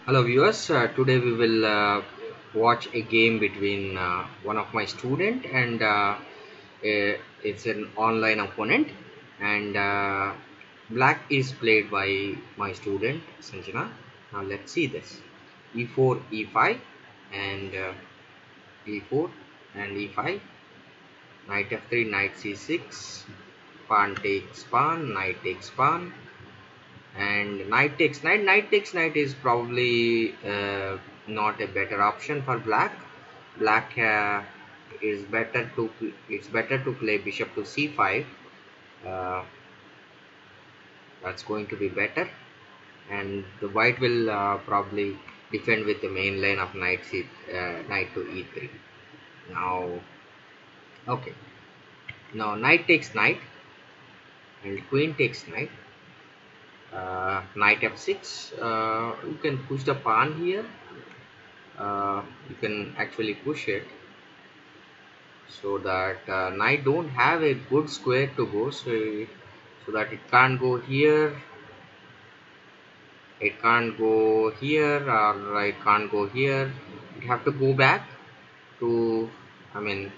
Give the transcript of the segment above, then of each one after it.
Hello viewers, today we will watch a game between one of my student and it's an online opponent, and black is played by my student Sanjana. Now let's see this. E4, E5 and E4 and E5, knight F3, knight C6, pawn takes pawn, knight takes pawn, and knight is probably not a better option for black. Is better to It's better to play bishop to c5. uh, that's going to be better, and the white will probably defend with the main line of knight to e3. Now, okay, now knight takes knight and queen takes knight. Knight f6, you can push the pawn here. You can actually push it so that knight don't have a good square to go, so that it can't go here, it can't go here, or it can't go here. It have to go back to, I mean,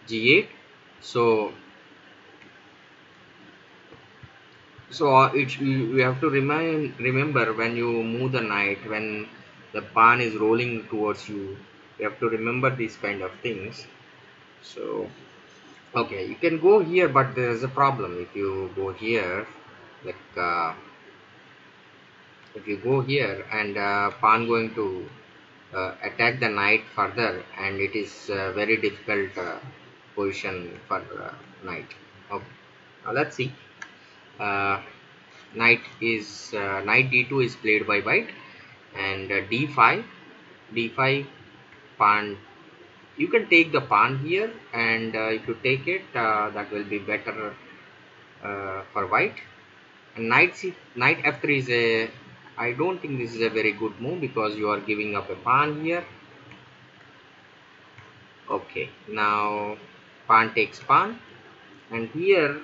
g8. So we have to remember, when you move the knight, when the pawn is rolling towards you, you have to remember these kind of things. So okay, you can go here, but there is a problem. If you go here, like if you go here and pawn going to attack the knight further, and it is very difficult position for knight. Okay, now let's see. uh, Knight d2 is played by white, and d5 pawn. You can take the pawn here, and if you take it, that will be better for white. And knight f3 is a, I don't think this is a very good move, because you are giving up a pawn here. Okay, now pawn takes pawn, and here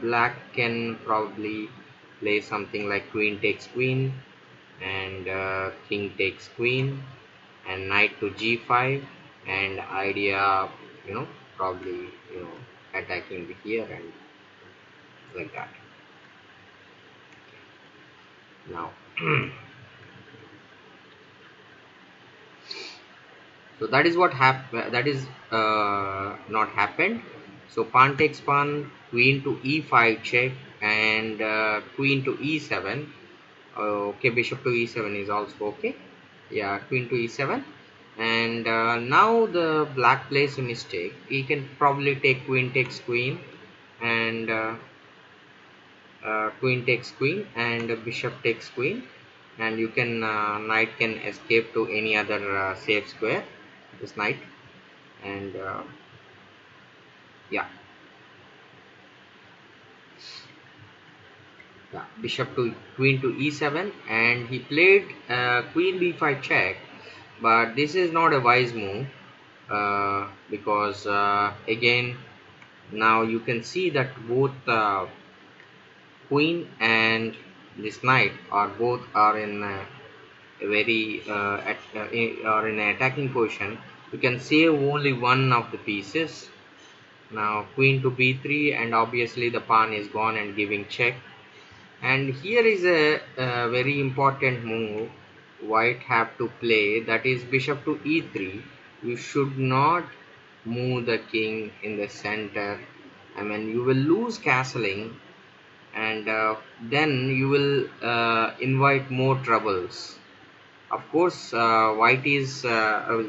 black can probably play something like queen takes queen, and king takes queen, and knight to g5, and idea, you know probably, attacking here and like that. Now so that is what that is not happened. So pawn takes pawn, queen to e5 check, and queen to e7. Okay, bishop to e7 is also okay. Yeah, queen to e7. And now the black plays a mistake. He can probably take queen takes queen, and queen takes queen, and bishop takes queen, and you can knight can escape to any other safe square, this knight. And yeah, yeah, bishop to queen to e7, and he played queen b5 check, but this is not a wise move, because again, now you can see that both queen and this knight are both are in a very are in an attacking position. You can save only one of the pieces. Now queen to b3, and obviously the pawn is gone and giving check. And here is a very important move white have to play, that is bishop to e3. You should not move the king in the center. I mean, you will lose castling, and then you will invite more troubles. Of course, white is a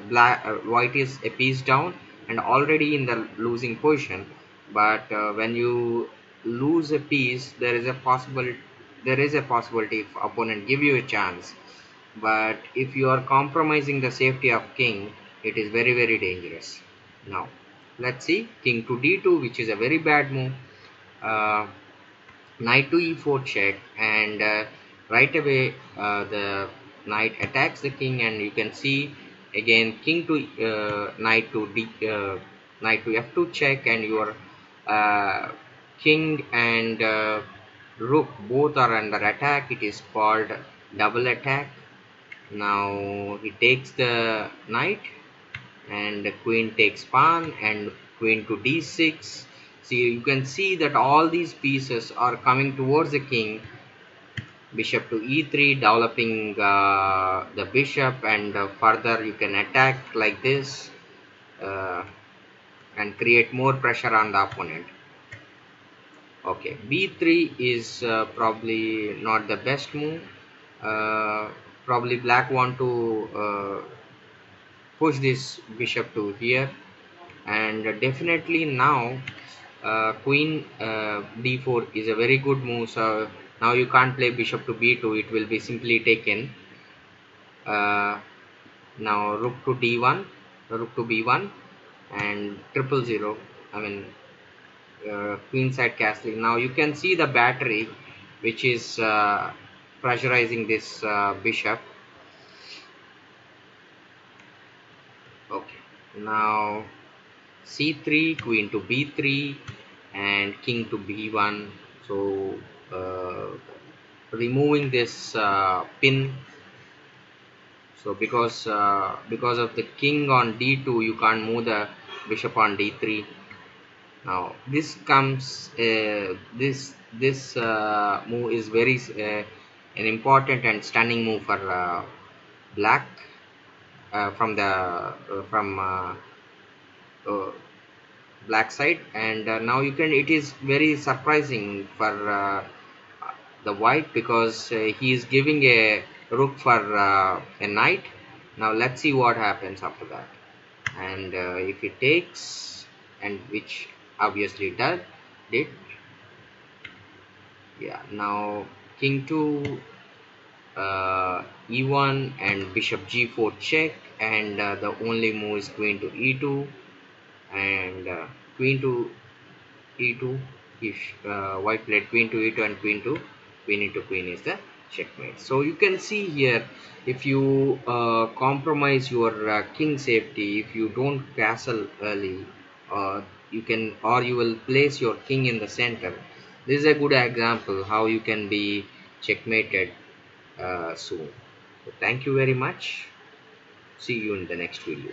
piece down and already in the losing position. But when you lose a piece, there is a possibility if opponent give you a chance. But if you are compromising the safety of king, it is very very dangerous. Now let's see, king to d2, which is a very bad move. uh, Knight to e4 check, and right away the knight attacks the king, and you can see again king to knight to f2 check, and your king and rook, both are under attack. It is called double attack. Now he takes the knight, and the queen takes pawn, and queen to d6. See, you can see that all these pieces are coming towards the king. Bishop to e3, developing the bishop, and further you can attack like this, uh, and create more pressure on the opponent. Okay, b3 is probably not the best move. uh, Probably black want to push this bishop to here, and definitely now queen d4 is a very good move. So now you can't play bishop to b2, it will be simply taken. uh, Now rook to d1, rook to b1, and triple zero, I mean queenside castling. Now you can see the battery which is pressurizing this bishop. Okay, now c3, queen to b3, and king to b1. So removing this pin. So because of the king on d2, you can't move the bishop on d3. Now this comes this move is very an important and stunning move for black, from the uh, black side. And now you can, it is very surprising for the white, because he is giving a rook for a knight. Now let's see what happens after that. And if he takes, and which obviously did, yeah. Now king to e1, and bishop g4 check, and the only move is queen to e2, and queen to e2. If white played queen to e2 and queen into queen is the checkmate. So you can see here, if you compromise your king safety, if you don't castle early, you can, or you will place your king in the center. This is a good example how you can be checkmated soon. So thank you very much. See you in the next video.